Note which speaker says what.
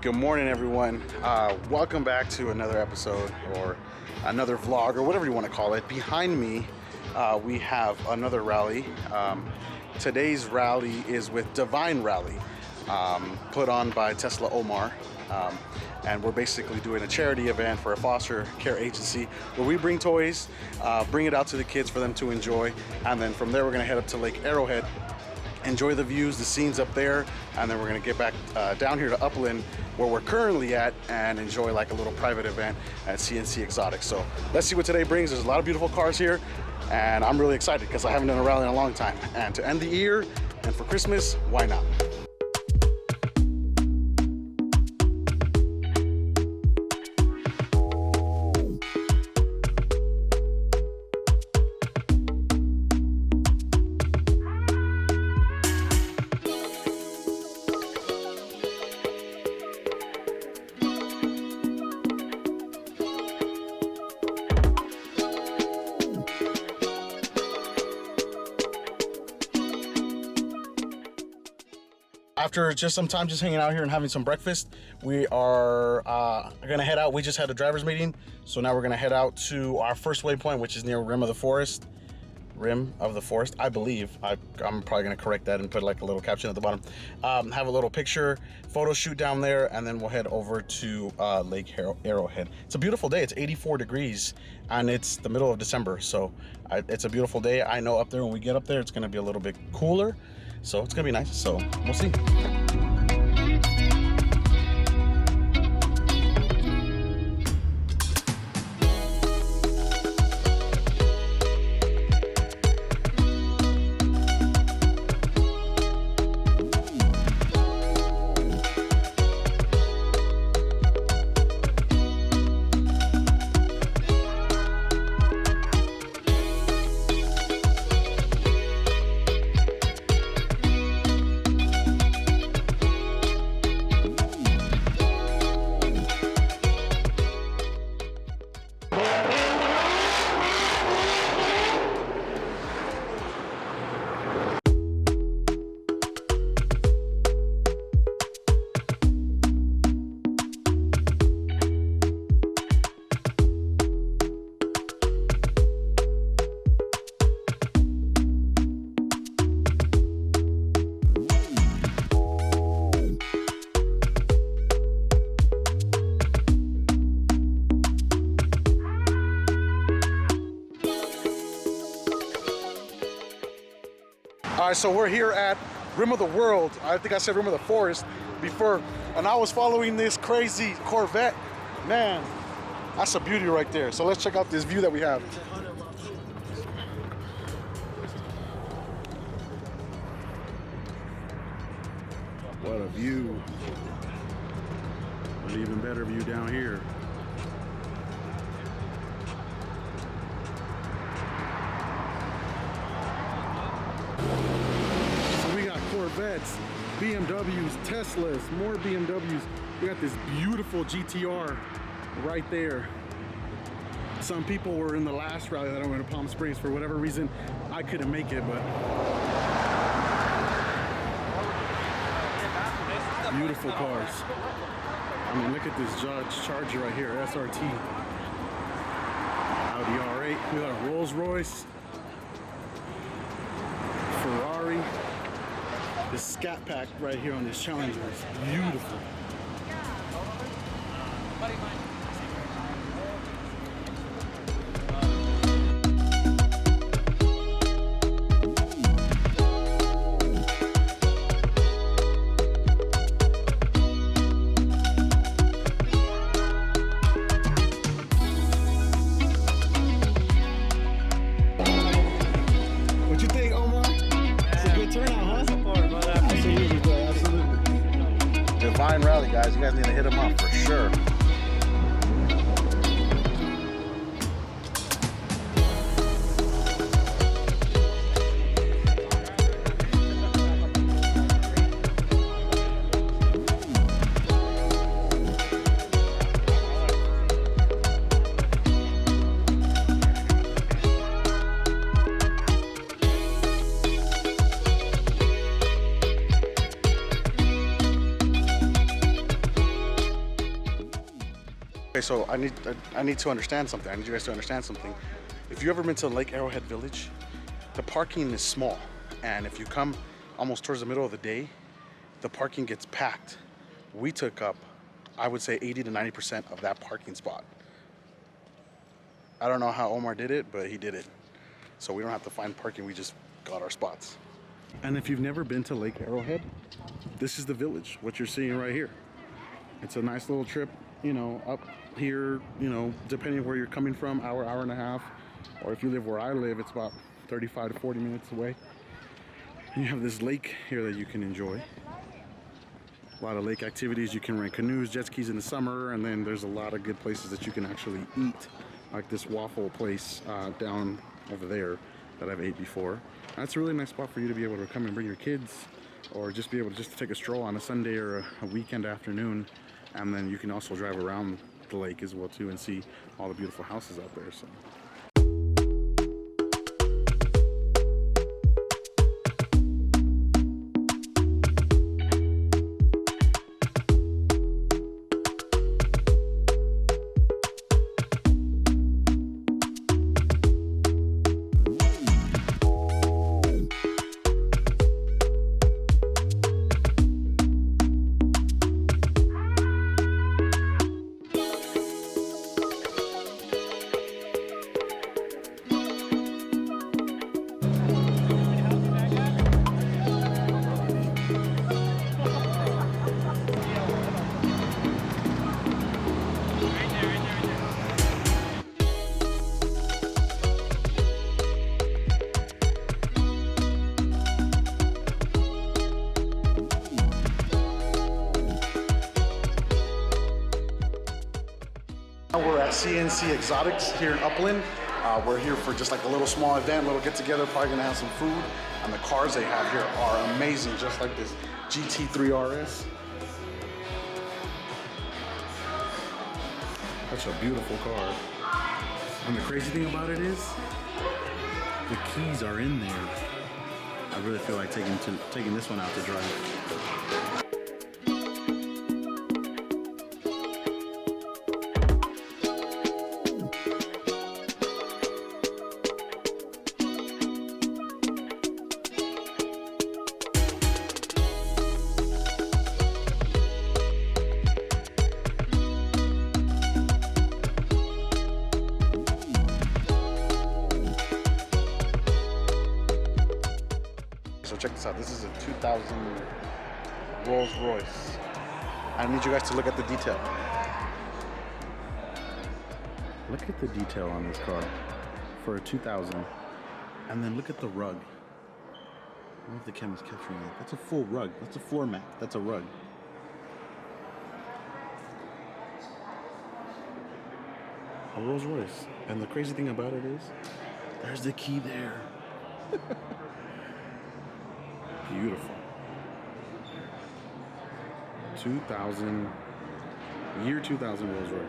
Speaker 1: Good morning, everyone. Welcome back to another episode or another vlog or whatever you want to call it. Behind me, we have another rally. Today's rally is with Devine Rally, put on by Tesla Omar. And we're basically doing a charity event for a foster care agency where we bring toys, bring it out to the kids for them to enjoy. And then from there, we're gonna head up to Lake Arrowhead, enjoy the views, the scenes up there, and then we're gonna get back down here to Upland where we're currently at and enjoy like a little private event at CNC Exotics. So let's see what today brings. There's a lot of beautiful cars here and I'm really excited because I haven't done a rally in a long time. And to end the year and for Christmas, why not? After just some time just hanging out here and having some breakfast, we are gonna head out. We just had a driver's meeting, so now we're gonna head out to our first waypoint, which is near Rim of the Forest, I believe. I'm probably gonna correct that and put like a little caption at the bottom. Have a little picture photo shoot down there, and then we'll head over to Lake Arrowhead. It's a beautiful day. It's 84 degrees and it's the middle of December, so it's a beautiful day. I know up there when we get up there it's gonna be a little bit cooler, so it's gonna be nice. So we'll see. All right, so we're here at Rim of the World. I think I said Rim of the Forest before, and I was following this crazy Corvette. Man, that's a beauty right there. So let's check out this view that we have. What a view. An even better view down here. Corvettes, BMWs, Teslas, more BMWs. We got this beautiful GTR right there. Some people were in the last rally that I went to Palm Springs. For whatever reason, I couldn't make it, but beautiful cars. I mean, look at this Dodge Charger right here, SRT. Audi R8, we got a Rolls Royce, Ferrari. This Scat Pack right here on this Challenger is beautiful. What you think, Omar? It's a good turnout, huh? Devine Rally, guys. You guys need to hit them up for sure. so I need to understand something. I need you guys to understand something. If you ever been to Lake Arrowhead Village, the parking is small, and if you come almost towards the middle of the day, the parking gets packed. We took up, I would say, 80 to 90% of that parking spot. I don't know how Omar did it, but he did it. So we don't have to find parking, we just got our spots. And if you've never been to Lake Arrowhead, this is the village, what you're seeing right here. It's a nice little trip, you know, up here, you know, depending on where you're coming from, hour and a half. Or if you live where I live, it's about 35 to 40 minutes away. You have this lake here that you can enjoy. A lot of lake activities. You can rent canoes, jet skis in the summer, and then there's a lot of good places that you can actually eat, like this waffle place down over there that I've ate before. That's a really nice spot for you to be able to come and bring your kids, or just be able to just take a stroll on a Sunday or a weekend afternoon. And then you can also drive around the lake as well too and see all the beautiful houses out there. So. We're at CNC Exotics here in Upland. We're here for just like a little small event, little get together, probably gonna have some food. And the cars they have here are amazing, just like this GT3 RS. That's a beautiful car. And the crazy thing about it is, the keys are in there. I really feel like taking this one out to drive. So check this out. This is a 2000 Rolls Royce. I need you guys to look at the detail. Look at the detail on this car for a 2000. And then look at the rug. I don't know if the camera's capturing that. That's a full rug. That's a floor mat. That's a rug. A Rolls Royce. And the crazy thing about it is, there's the key there. Beautiful. 2000, year 2000 Rolls Royce.